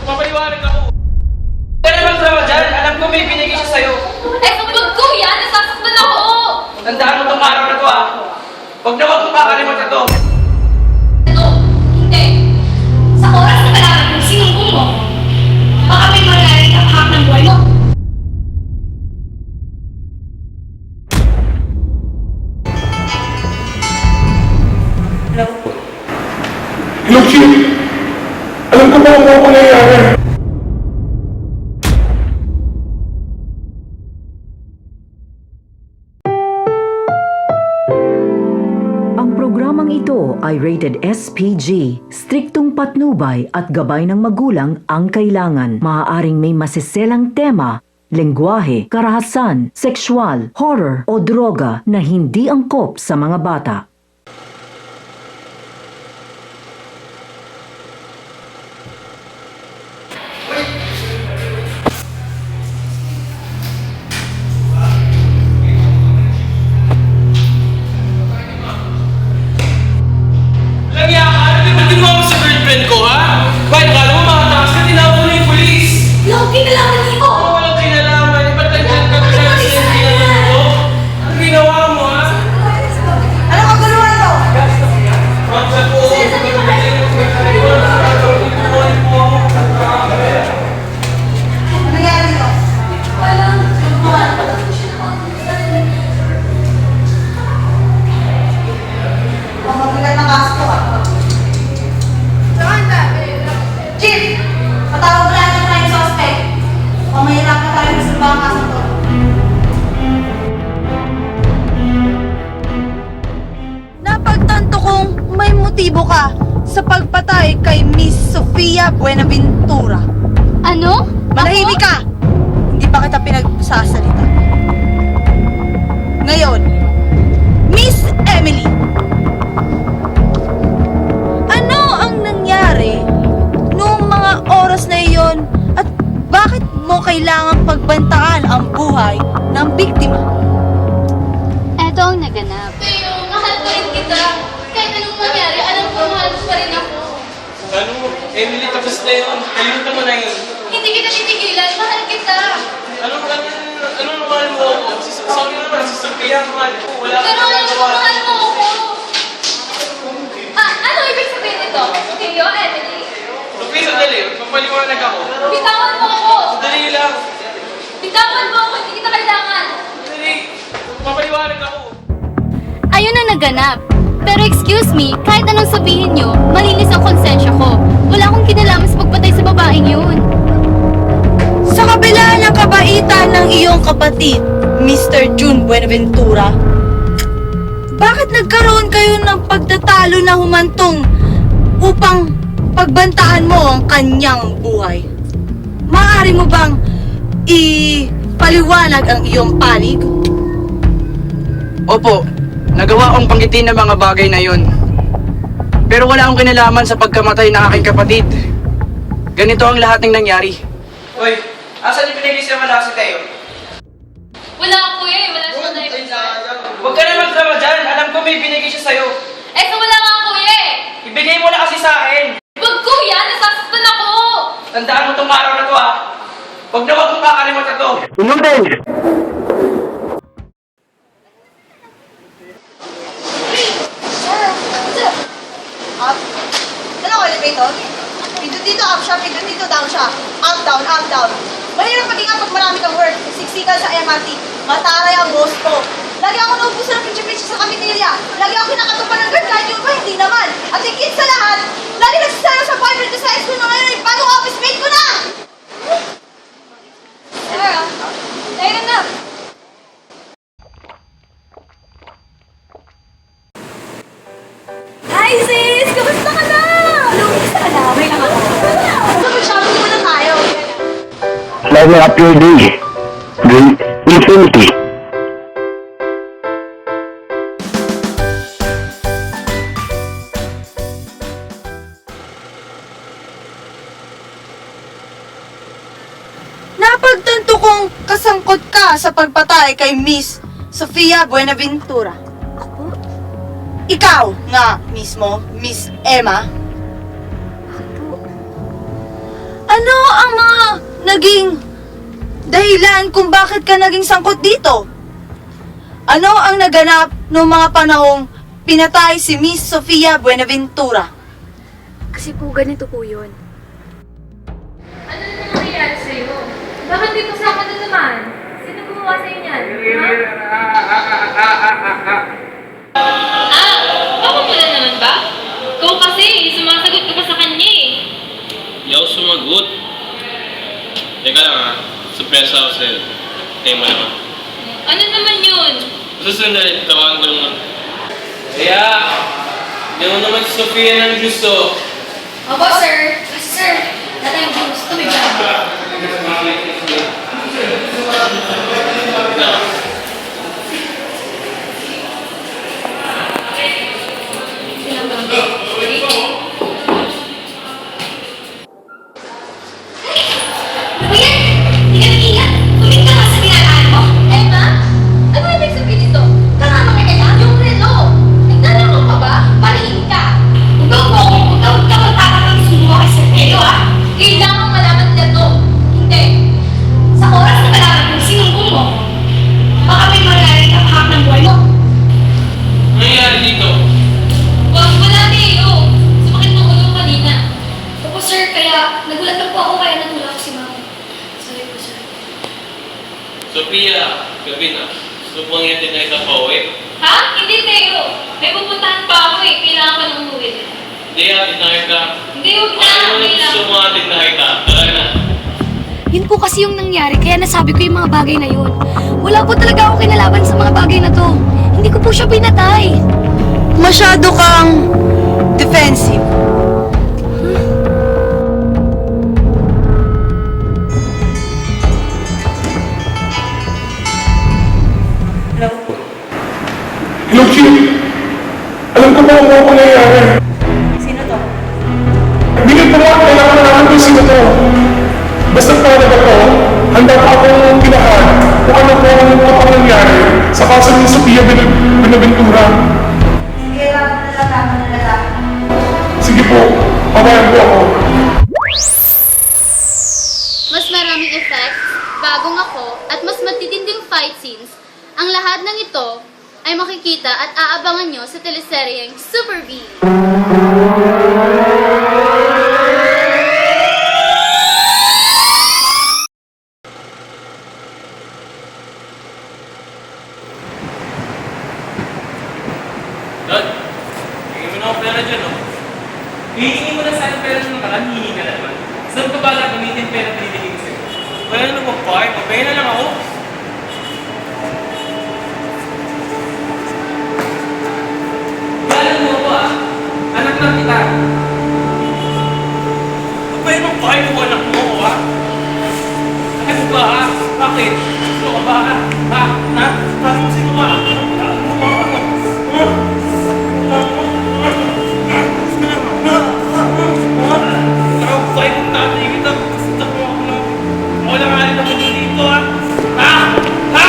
Papaliwanag ako. Kaya naman drama dyan. Alam ko may binigay siya sa'yo. Eh, kapag ko yan, nasasaktan ako! Tandaan mo tong araw na to ah. Huwag na huwag mong kakalimutan to. Ano? Hindi. Sa oras na kailangan kong sinumbong mo, baka may mangyari ang hak ng buhay mo. Hello, Chief! Alam ko ba ang mga nangyayari? Ang programang ito ay rated SPG. Striktong patnubay at gabay ng magulang ang kailangan. Maaaring may masiselang tema, lengguwahe, karahasan, sexual, horror o droga na hindi angkop sa mga bata. Lagyan ka! Ano yung ginawa mo sa girlfriend ko ha? Bakit akala mo makatakas ka? Tinawag mo na yung polis. Yung kinalaman niyo! Ano walang kinalaman? Ba't nandiyan ka pala sa sindihan ko? Ano ginawa mo ha? Ano ka guluhan to? Bakit po? Ano nangyari dito? Walang guluhan. Mabigat na kaso to ah. Chief! Patawag na natin tayo yung suspect. O mahirap na tayo sa bang kaso to. Napagtanto kong may motibo ka sa pagpatay kay Miss Sofia Buenaventura. Ano? Manahimik ka! Hindi pa kita pinagsasalita. Ngayon, Miss Emily, ano ang nangyari noong mga oras na iyon at bakit mo kailangang pagbantaan ang buhay ng biktima? Eto ang naganap. Pero mahal pa rin kita. Kahit anong mangyari, alam ko mahal mo pa rin ako. Ano? Emily, tapos na yun. Kalimutan mo na yun. Hindi kita titigilan, mahal kita. Ano mahal mo ako? Sorry naman, si Sophia, mahal ko. Wala Pero kang alam ko nagawa. mahal mo ako. Ano ibig sabihin nito? Kayo, Emily? Sophia, sandali. Papaliwanag ako. Bitawan mo ako! Sandali lang. Bitawan mo ako, hindi kita kailangan. Sandali. Papaliwanag ako. Ayun ang naganap. Pero excuse me, kahit anong sabihin nyo, malinis ang konsensya ko. Wala akong kinalaman sa pagpatay sa babaeng yun. Sa kabila ng kabaitan ng iyong kapatid, Mr. June Buenaventura, bakit nagkaroon kayo ng pagtatalo na humantong upang pagbantaan mo ang kanyang buhay? Maaari mo bang ipaliwanag ang iyong panig? Opo, nagawa kong panggitin ng mga bagay na yun. Pero wala akong kinalaman sa pagkamatay ng aking kapatid. Ganito ang lahat ng nangyari. Hoy, asan yung pinigay siya wala si Teo? Wala ako eh, wala siya na Huwag ka na magdrama dyan. Alam ko may binigay siya sa'yo. Eh, so wala nga ako eh! Ibigay mo na kasi sa akin. Wag ko yan, nasasaktan ako! Tandaan mo tong araw na to ah. Huwag na huwag mong kakalimutan to. Umundin! Up. Dala ko elevator. Pindot dito, up siya. Pindot dito, down siya. Up, down, up, down. Mahirap maging up pag marami kang work. Siksikan sa MRT. Mataray ang boss ko. Lagi ako naubusan ng picture-picture sa cafeteria. Lagi ako kinakatupan ng guard kahit yung iba, hindi naman. At higit sa lahat, lagi nagsasayaw sa boyfriend ko sa high school na ngayon ay bagong office mate ko na! Sarah, tayo na. Hi sis! Kamusta ka na? Kamusta ka na? May lang ako. Mag-shopping muna tayo. Level up your day. Great infinity. Napagtanto kong kasangkot ka sa pagpatay kay Miss Sofia Buenaventura. Ikaw nga mismo, Miss Emma. Ano ang mga naging dahilan kung bakit ka naging sangkot dito? Ano ang naganap noong mga panahong pinatay si Miss Sofia Buenaventura? Kasi po ganito po yun. Ano na nangyayari sa'yo? Bakit di kasama na naman? Sino gumawa sa'yo niyan? Baka mo na naman ba? Ikaw kasi, sumasagot ka pa sa kanya eh. Hindi ako sumagot. Teka lang ha. Surprise ako sa'yo. Kaya mo naman. Ano naman yun? Susunod, tawagan ko naman. Kaya, hindi mo naman si Sofia ng gusto. Opo, sir. Kasi, sir, dati yung juice. Tumigyan. Kuya, hindi ka nag-ingat. Tumingin ka nga sa tinatahan mo. Emma, ano ibig sabihin nito? Tama ka kaya? Yung relo. Nagdala pa ba? Parihin ka. Huwag ka magtatapang sumuha kay Sergio, ha? Kailangan malaman nila to. Hindi. Sa oras na malaman kung sinumbong mo, baka may mangyari ka hak ng buhay mo. Ano nangyayari dito? Wala Teo. Sumakit ng ulo ko kanina. Opo, sir. Kaya nagulat lang po ako kaya natulak ko si mama. Sorry po, sir. Sofia, gabi na. Gusto mo nga din na ito pa uwi? Ha? Hindi Teo. May pupuntahan pa ako eh. Kailangan ko nang umuwi. Hindi, atid na kita. Hindi, huwag na. Ano mo na Kailangan. gusto mo atid na kita? Tara na. Yun po kasi yung nangyari, kaya nasabi ko yung mga bagay na yun. Wala po talaga akong kinalaban sa mga bagay na to. Hindi ko po siya pinatay. Masyado kang defensive. Hello, Chief. Alam ko ba kung ano nangyayari? Sino to? Hindi ko ba kailangan naman kung sino to? Basta para ba ko, handa pa akong kinahan kung ano po ang totoong nangyari sa kaso ni Sofia Buenaventura. Sige, tama na lalaki. Sige po, pabayag po ako. Mas maraming effects, bagong ako, at mas matitinding fight scenes. Ang lahat ng ito ay makikita at aabangan nyo sa teleseryeng Super V. Dad, hingin mo na ako pera dyan, oh. Hihingi mo na saan pera ng nakaraan, hihingi ka na naman. Saan ka bala gamitin pera na binigay ko sa'yo? Kaya na mag-park, magbaya na lang ako. Galang mo ako, ah. Anak lang kita. Magbaya ng park mo, anak mo, ah. Ay mo ba, ah? Bakit? Gusto ka ba, ah? Ha? Ha? Parang sino ka? Tayo kung tatay kita. Gusto ko ako na. Wala nga rin ako dito, ha? Ha? Ha?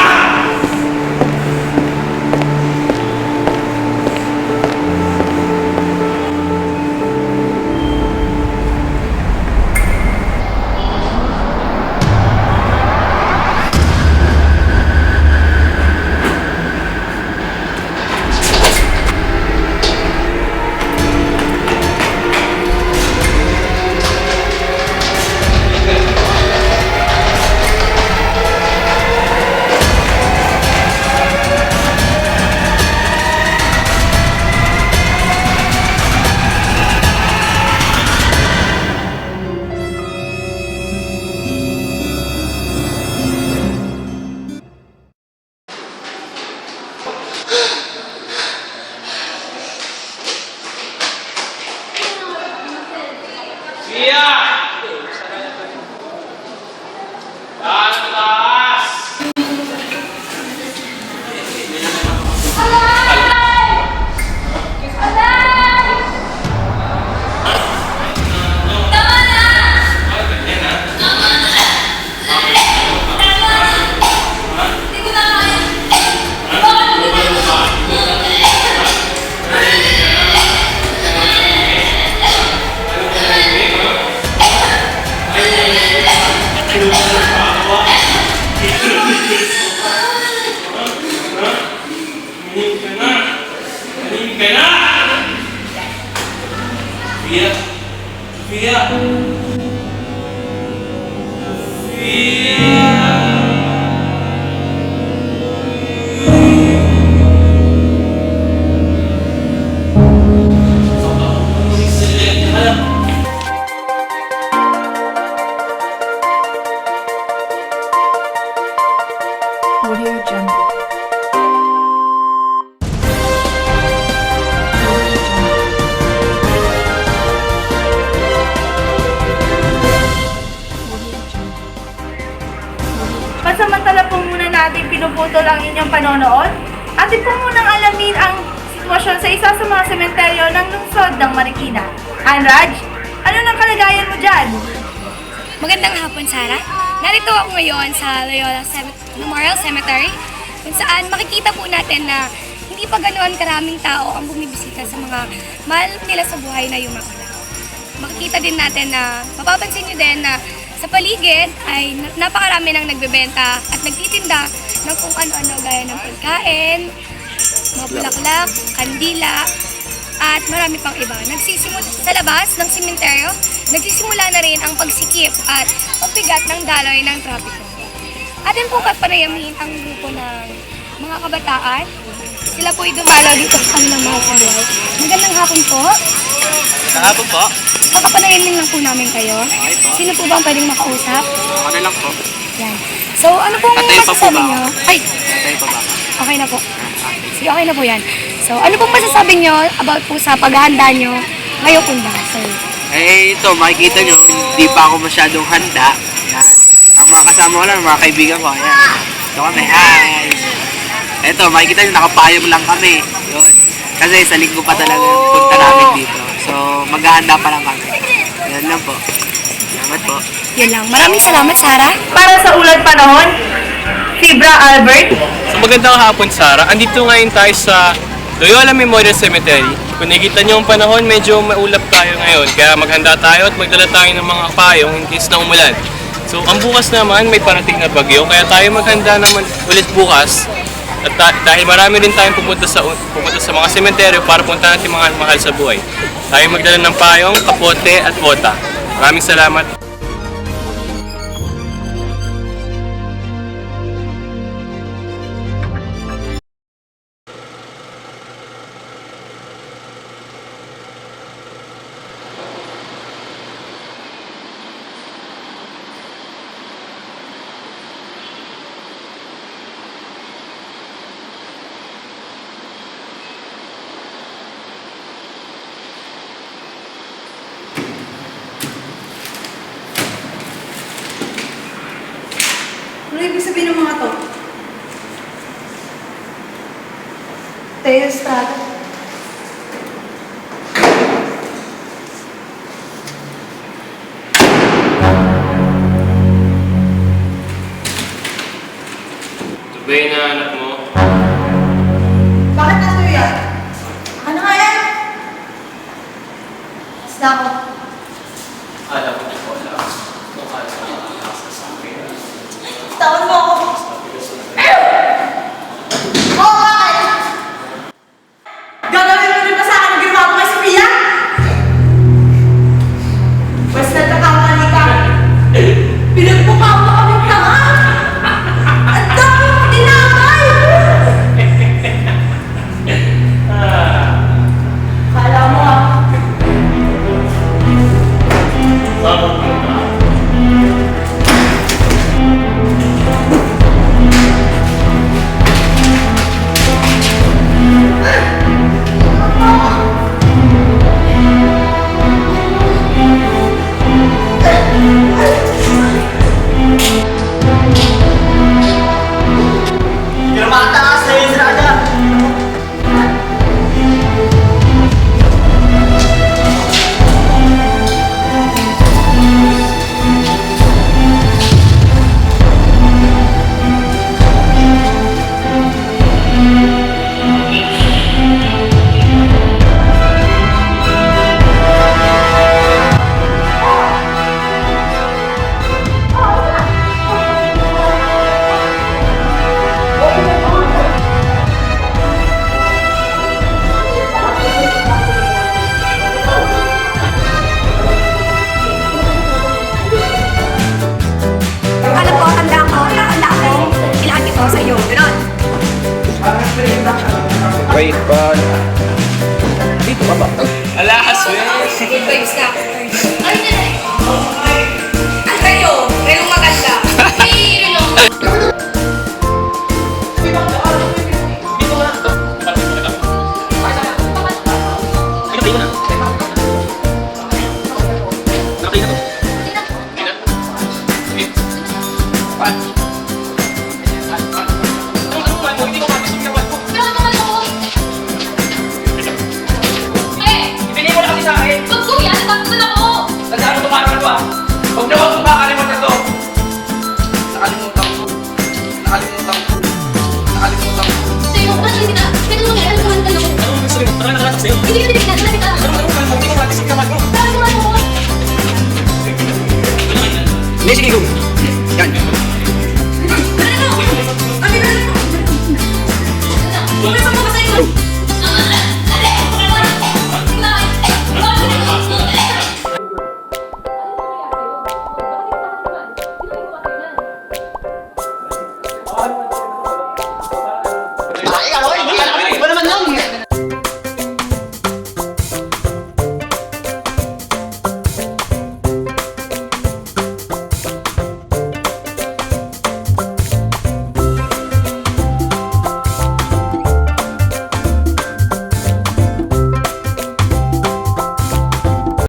Sophia? Sophia? Audio Jungle. Pansamantala po muna natin pinuputol ang inyong panonood. Atin po munang alamin ang sitwasyon sa isa sa mga sementeryo ng lungsod ng Marikina. Anraj, ano nang kalagayan mo dyan? Magandang hapon, Sarah. Narito ako ngayon sa Loyola Memorial Cemetery kung saan makikita po natin na hindi pa ganoon karaming tao ang bumibisita sa mga mahal nila sa buhay na yumakala. Makikita din natin na, mapapansin nyo din na sa paligid ay napakarami nang nagbebenta at nagtitinda ng kung ano-ano gaya ng pagkain, mga bulaklak, kandila, at marami pang iba. Sa labas ng sementeryo, nagsisimula na rin ang pagsikip at pagbigat ng daloy ng trapiko. Atin po papanayamahin ang grupo ng mga kabataan. Sila po ay dumalaw dito sa kanilang mahal sa buhay. Magandang hapon po. Kahapon po. Papapanayamin lang po namin kayo. Sino po ba ang pwedeng makausap? Ako na lang po. Yan. So, ano pong Tatay pa po masasabi ba? nyo? Ay, Tayo pa ba? okay na po. Sige, okay na po yan. So, ano pong masasabi nyo about po sa paghahanda nyo ngayong pundasol? Eh, ito, makikita nyo, hindi pa ako masyadong handa. Yan. Ang mga kasama ko lang, mga kaibigan ko, yan. Ito kami, hi! Ito, makikita nyo, nakapayong lang kami. Yun. Kasi sa linggo pa talaga yung punta namin dito. So, maghahanda pa lang kami. Yan lang po. Salamat po. Yun lang. Maraming salamat, Sarah. Para sa ulat panahon, Fibra Albert. So magandang hapon, Sarah. Andito ngayon tayo sa Loyola Memorial Cemetery. Kung nakikita niyo ang panahon, medyo maulap tayo ngayon. Kaya maghanda tayo at magdala tayo ng mga payong in case na umulan. So ang bukas naman, may parating na bagyo. Kaya tayo maghanda naman ulit bukas. At dahil marami rin tayong pupunta sa mga sementeryo para punta natin mga mahal sa buhay. Tayo magdala ng payong, kapote at bota. Maraming salamat. Ano ibig sabihin ng mga to? Teo Estrada. Ito ba yung naanak mo? Bakit nasa iyo yan? Ano nga yan? Basta ako. Alam ko na wala. Mukha na nakakasa sa akin. Tawan mo ako. Oo, bakit? Gagawin mo rin ba sa akin ang ginawa mo kay Sophia? Pwes nagkakamali ka. Pinagmukha mo kaming tanga. Ang dami mo dinamay. Kala mo ah. Bakit ka? Good vibes na. Ayun na lang.